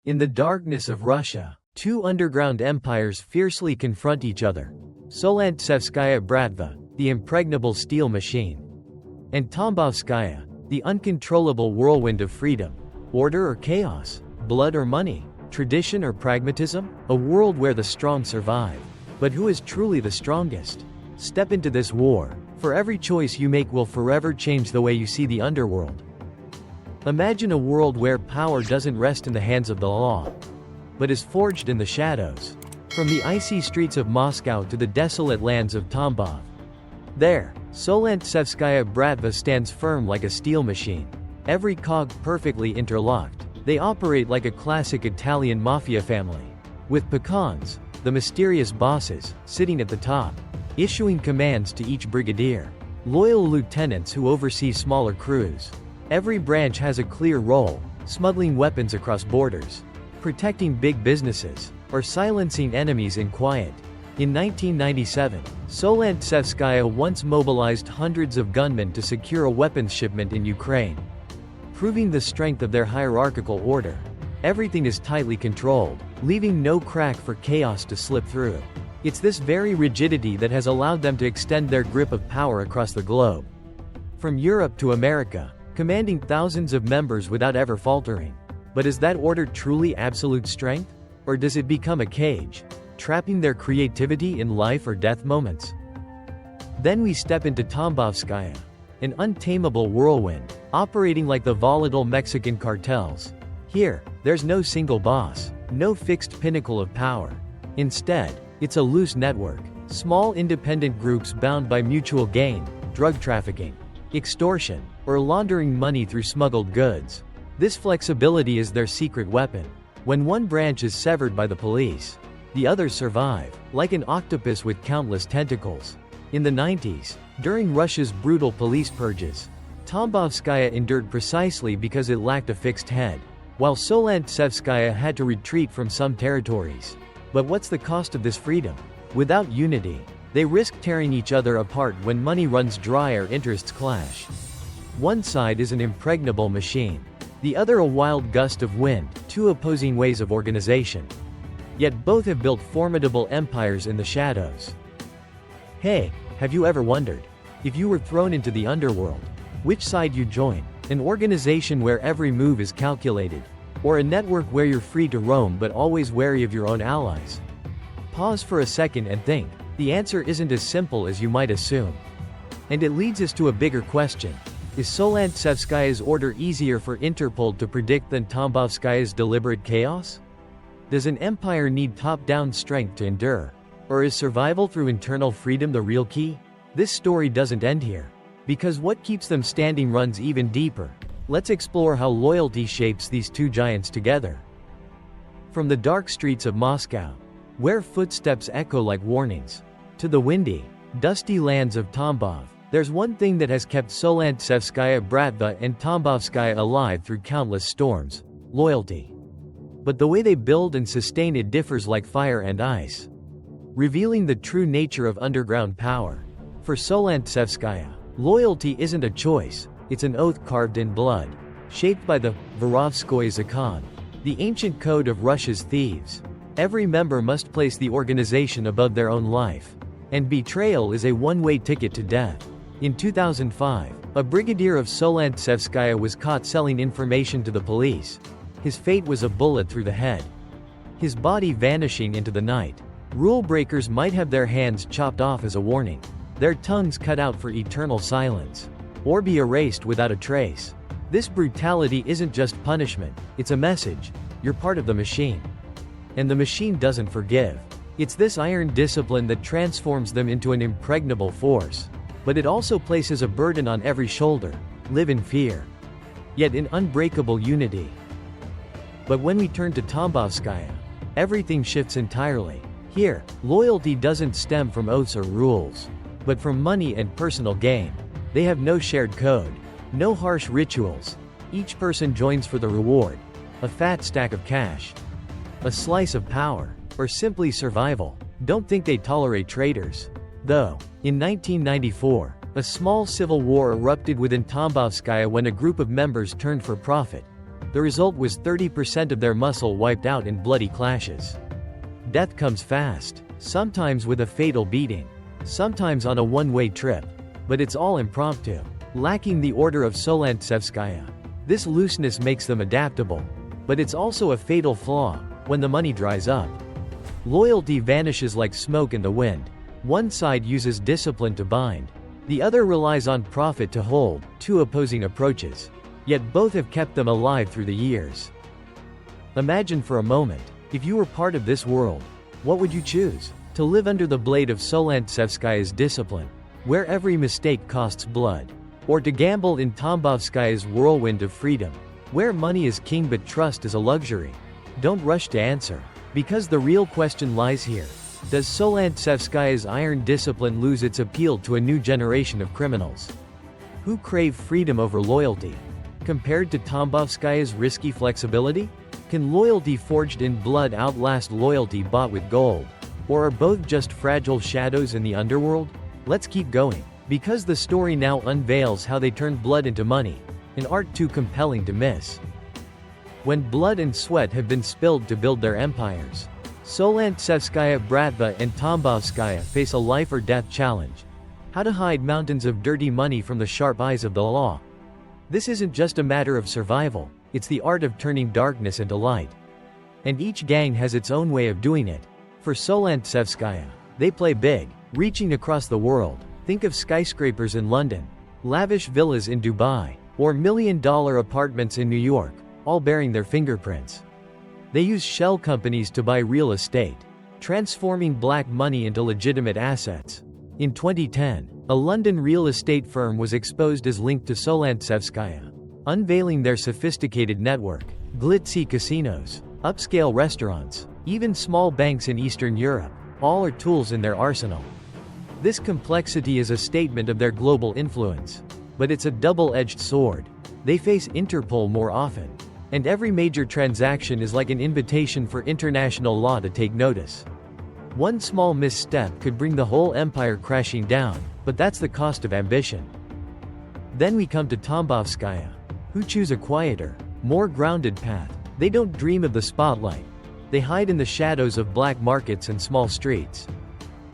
In the darkness of Russia, two underground empires fiercely confront each other. Solntsevskaya Bratva, the impregnable steel machine, and Tambovskaya, the uncontrollable whirlwind of freedom. Order or chaos? Blood or money? Tradition or pragmatism? A world where the strong survive. But who is truly the strongest? Step into this war, for every choice you make will forever change the way you see the underworld. Imagine a world where power doesn't rest in the hands of the law, but is forged in the shadows. From the icy streets of Moscow to the desolate lands of Tambov. There, Solntsevskaya Bratva stands firm like a steel machine. Every cog perfectly interlocked. They operate like a classic Italian mafia family, with pecans, the mysterious bosses, sitting at the top, issuing commands to each brigadier. Loyal lieutenants who oversee smaller crews. Every branch has a clear role, smuggling weapons across borders, protecting big businesses, or silencing enemies in quiet. In 1997, Solntsevskaya once mobilized hundreds of gunmen to secure a weapons shipment in Ukraine, proving the strength of their hierarchical order. Everything is tightly controlled, leaving no crack for chaos to slip through. It's this very rigidity that has allowed them to extend their grip of power across the globe. From Europe to America, commanding thousands of members without ever faltering. But is that order truly absolute strength? Or does it become a cage, trapping their creativity in life or death moments? Then we step into Tambovskaya, an untamable whirlwind, operating like the volatile Mexican cartels. Here, there's no single boss, no fixed pinnacle of power. Instead, it's a loose network, small independent groups bound by mutual gain, drug trafficking, extortion, or laundering money through smuggled goods. This flexibility is their secret weapon. When one branch is severed by the police, the others survive, like an octopus with countless tentacles. In the 90s, during Russia's brutal police purges, Tambovskaya endured precisely because it lacked a fixed head, while Solntsevskaya had to retreat from some territories. But what's the cost of this freedom? Without unity, they risk tearing each other apart when money runs dry or interests clash. One side is an impregnable machine, the other a wild gust of wind, two opposing ways of organization. Yet both have built formidable empires in the shadows. Hey, have you ever wondered, if you were thrown into the underworld, which side you'd join? An organization where every move is calculated, or a network where you're free to roam but always wary of your own allies? Pause for a second and think. The answer isn't as simple as you might assume. And it leads us to a bigger question. Is Solntsevskaya's order easier for Interpol to predict than Tambovskaya's deliberate chaos? Does an empire need top-down strength to endure? Or is survival through internal freedom the real key? This story doesn't end here. Because what keeps them standing runs even deeper. Let's explore how loyalty shapes these two giants together. From the dark streets of Moscow, where footsteps echo like warnings, to the windy, dusty lands of Tambov, there's one thing that has kept Solntsevskaya Bratva and Tambovskaya alive through countless storms: loyalty. But the way they build and sustain it differs like fire and ice, revealing the true nature of underground power. For Solntsevskaya, loyalty isn't a choice, it's an oath carved in blood, shaped by the Vorovskoy Zakon, the ancient code of Russia's thieves. Every member must place the organization above their own life, and betrayal is a one-way ticket to death. In 2005, a brigadier of Solntsevskaya was caught selling information to the police. His fate was a bullet through the head, his body vanishing into the night. Rule breakers might have their hands chopped off as a warning, their tongues cut out for eternal silence, or be erased without a trace. This brutality isn't just punishment, it's a message: you're part of the machine. And the machine doesn't forgive. It's this iron discipline that transforms them into an impregnable force. But it also places a burden on every shoulder: live in fear, yet in unbreakable unity. But when we turn to Tambovskaya, everything shifts entirely. Here, loyalty doesn't stem from oaths or rules, but from money and personal gain. They have no shared code, no harsh rituals. Each person joins for the reward: a fat stack of cash, a slice of power, or simply survival. Don't think they tolerate traitors, though. In 1994, a small civil war erupted within Tambovskaya when a group of members turned for profit. The result was 30% of their muscle wiped out in bloody clashes. Death comes fast, sometimes with a fatal beating, sometimes on a one-way trip. But it's all impromptu, lacking the order of Solntsevskaya. This looseness makes them adaptable. But it's also a fatal flaw. When the money dries up, loyalty vanishes like smoke in the wind. One side uses discipline to bind. The other relies on profit to hold, two opposing approaches. Yet both have kept them alive through the years. Imagine for a moment, if you were part of this world, what would you choose? To live under the blade of Solntsevskaya's discipline, where every mistake costs blood, or to gamble in Tambovskaya's whirlwind of freedom, where money is king but trust is a luxury? Don't rush to answer, because the real question lies here. Does Solntsevskaya's iron discipline lose its appeal to a new generation of criminals who crave freedom over loyalty? Compared to Tambovskaya's risky flexibility? Can loyalty forged in blood outlast loyalty bought with gold? Or are both just fragile shadows in the underworld? Let's keep going, because the story now unveils how they turned blood into money, an art too compelling to miss. When blood and sweat have been spilled to build their empires, Solntsevskaya Bratva and Tambovskaya face a life-or-death challenge. How to hide mountains of dirty money from the sharp eyes of the law. This isn't just a matter of survival, it's the art of turning darkness into light. And each gang has its own way of doing it. For Solntsevskaya, they play big, reaching across the world. Think of skyscrapers in London, lavish villas in Dubai, or million-dollar apartments in New York, all bearing their fingerprints. They use shell companies to buy real estate, transforming black money into legitimate assets. In 2010, a London real estate firm was exposed as linked to Solntsevskaya, unveiling their sophisticated network, glitzy casinos, upscale restaurants, even small banks in Eastern Europe, all are tools in their arsenal. This complexity is a statement of their global influence. But it's a double-edged sword. They face Interpol more often. And every major transaction is like an invitation for international law to take notice. One small misstep could bring the whole empire crashing down, but that's the cost of ambition. Then we come to Tambovskaya, who choose a quieter, more grounded path. They don't dream of the spotlight. They hide in the shadows of black markets and small streets.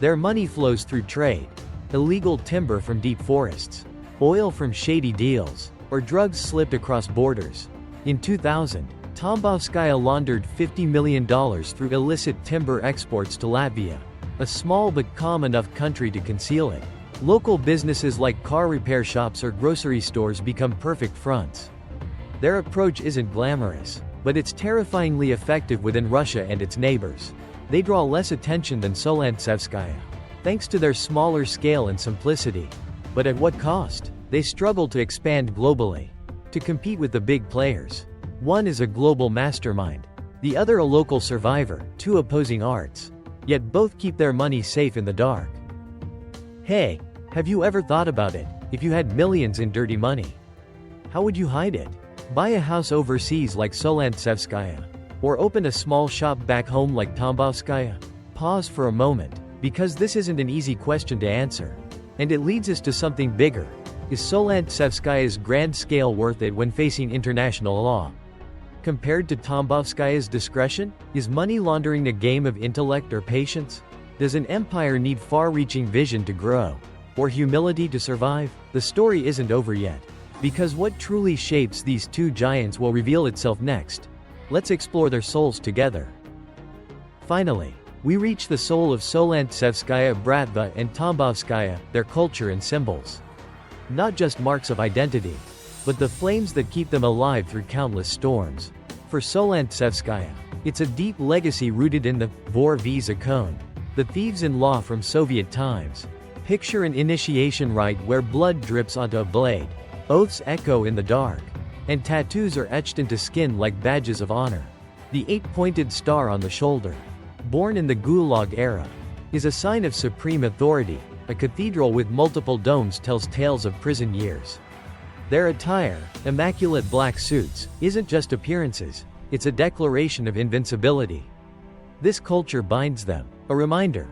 Their money flows through trade, illegal timber from deep forests, oil from shady deals, or drugs slipped across borders. In 2000, Tambovskaya laundered $50 million through illicit timber exports to Latvia, a small but calm enough country to conceal it. Local businesses like car repair shops or grocery stores become perfect fronts. Their approach isn't glamorous, but it's terrifyingly effective within Russia and its neighbors. They draw less attention than Solntsevskaya, thanks to their smaller scale and simplicity. But at what cost? They struggle to expand globally, to compete with the big players. One is a global mastermind, the other a local survivor, two opposing arts. Yet both keep their money safe in the dark. Hey, have you ever thought about it? If you had millions in dirty money, how would you hide it? Buy a house overseas like Solntsevskaya, or open a small shop back home like Tambovskaya? Pause for a moment, because this isn't an easy question to answer. And it leads us to something bigger. Is Solntsevskaya's grand scale worth it when facing international law? Compared to Tambovskaya's discretion, is money laundering a game of intellect or patience? Does an empire need far-reaching vision to grow, or humility to survive? The story isn't over yet, because what truly shapes these two giants will reveal itself next. Let's explore their souls together. Finally, we reach the soul of Solntsevskaya Bratva and Tambovskaya, their culture and symbols. Not just marks of identity, but the flames that keep them alive through countless storms. For Solntsevskaya, it's a deep legacy rooted in the vor v zakon, the thieves-in-law from Soviet times. Picture an initiation rite where blood drips onto a blade, oaths echo in the dark, and tattoos are etched into skin like badges of honor. The eight-pointed star on the shoulder, born in the Gulag era, is a sign of supreme authority. A cathedral with multiple domes tells tales of prison years. Their attire, immaculate black suits, isn't just appearances, it's a declaration of invincibility. This culture binds them, a reminder.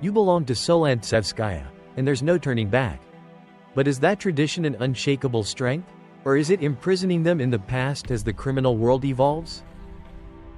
You belong to Solntsevskaya, and there's no turning back. But is that tradition an unshakable strength? Or is it imprisoning them in the past as the criminal world evolves?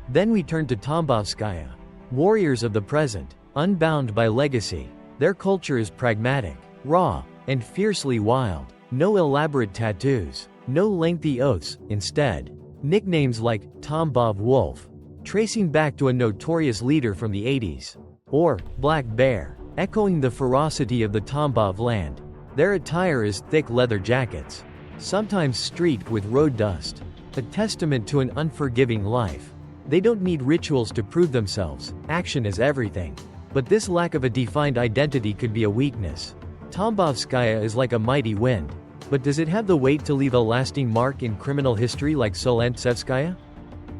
Then we turn to Tambovskaya, warriors of the present, unbound by legacy. Their culture is pragmatic, raw, and fiercely wild. No elaborate tattoos, no lengthy oaths, instead, nicknames like Tambov Wolf, tracing back to a notorious leader from the 80s, or Black Bear, echoing the ferocity of the Tambov land. Their attire is thick leather jackets, sometimes streaked with road dust, a testament to an unforgiving life. They don't need rituals to prove themselves, action is everything. But this lack of a defined identity could be a weakness. Tambovskaya is like a mighty wind, but does it have the weight to leave a lasting mark in criminal history like Solntsevskaya?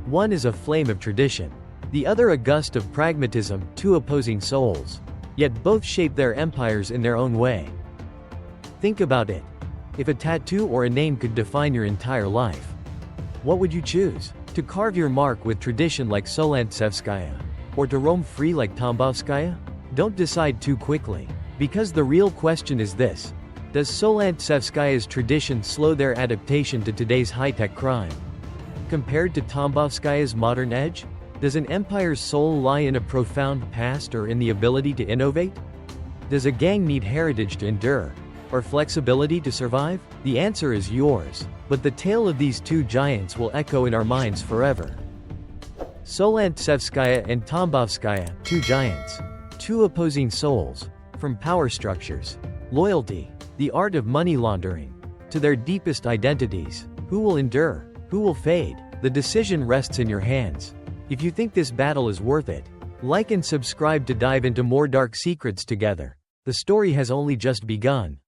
One is a flame of tradition, the other a gust of pragmatism, two opposing souls. Yet both shape their empires in their own way. Think about it. If a tattoo or a name could define your entire life, what would you choose? To carve your mark with tradition like Solntsevskaya? Or to roam free like Tambovskaya? Don't decide too quickly. Because the real question is this: does Solntsevskaya's tradition slow their adaptation to today's high-tech crime? Compared to Tambovskaya's modern edge? Does an empire's soul lie in a profound past or in the ability to innovate? Does a gang need heritage to endure? Or flexibility to survive? The answer is yours. But the tale of these two giants will echo in our minds forever. Solntsevskaya and Tambovskaya, two giants. Two opposing souls. From power structures, loyalty, the art of money laundering, to their deepest identities. Who will endure? Who will fade? The decision rests in your hands. If you think this battle is worth it, like and subscribe to dive into more dark secrets together. The story has only just begun.